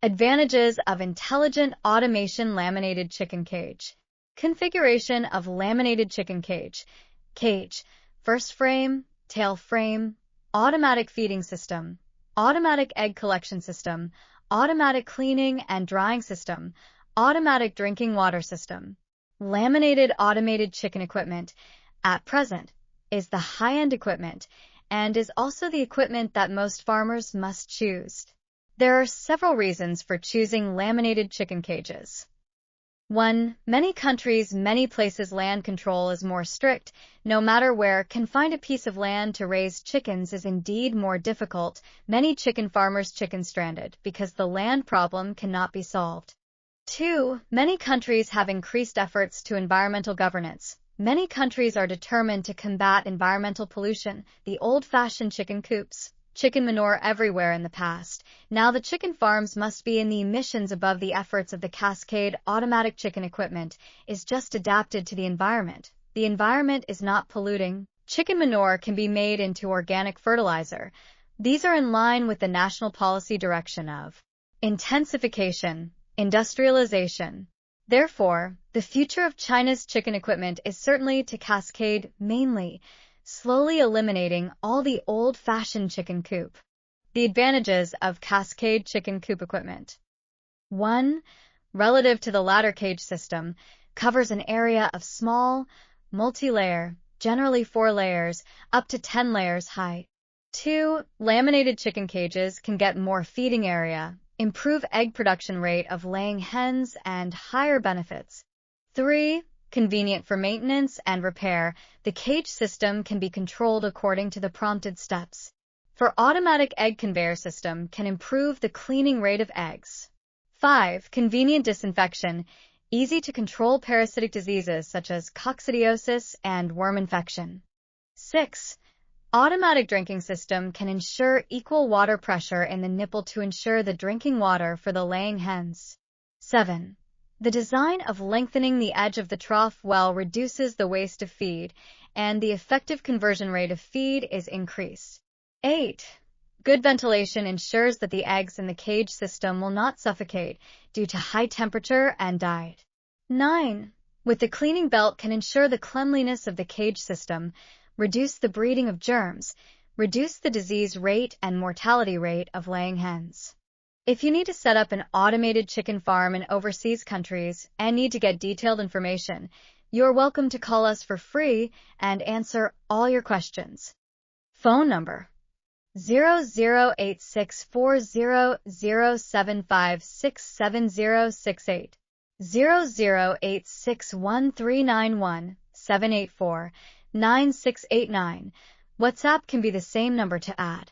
Advantages of intelligent automation laminated chicken cage. Configuration of laminated chicken cage. Cage, first frame, tail frame, automatic feeding system, automatic egg collection system, automatic cleaning and drying system, automatic drinking water system. Laminated automated chicken equipment, at present, is the high-end equipment and is also the equipment that most farmers must choose. There are several reasons for choosing laminated chicken cages. 1. Many countries, many places land control is more strict. No matter where, can find a piece of land to raise chickens is indeed more difficult. Many chicken farmers chicken stranded because the land problem cannot be solved. 2. Many countries have increased efforts to environmental governance. Many countries are determined to combat environmental pollution. The old-fashioned chicken coops, chicken manure everywhere in the past. Now the chicken farms must be in the emissions above the efforts of the cascade. Automatic chicken equipment is just adapted to the environment. The environment is not polluting. Chicken manure can be made into organic fertilizer. These are in line with the national policy direction of intensification, industrialization. Therefore, the future of China's chicken equipment is certainly to cascade mainly, slowly eliminating all the old-fashioned chicken coop. The advantages of cascade chicken coop equipment. 1. Relative to the ladder cage system, covers an area of small, multi-layer, generally 4 layers, up to 10 layers high. 2. Laminated chicken cages can get more feeding area, improve egg production rate of laying hens, and higher benefits. 3. Convenient for maintenance and repair. The cage system can be controlled according to the prompted steps. For automatic egg conveyor system can improve the cleaning rate of eggs. 5. Convenient disinfection. Easy to control parasitic diseases such as coccidiosis and worm infection. 6. Automatic drinking system can ensure equal water pressure in the nipple to ensure the drinking water for the laying hens. 7. The design of lengthening the edge of the trough well reduces the waste of feed, and the effective conversion rate of feed is increased. 8. Good ventilation ensures that the eggs in the cage system will not suffocate due to high temperature and diet. 9. With the cleaning belt can ensure the cleanliness of the cage system, reduce the breeding of germs, reduce the disease rate and mortality rate of laying hens. If you need to set up an automated chicken farm in overseas countries and need to get detailed information, you're welcome to call us for free and answer all your questions. Phone number 00864007567068, 008613917849. 9689. WhatsApp can be the same number to add.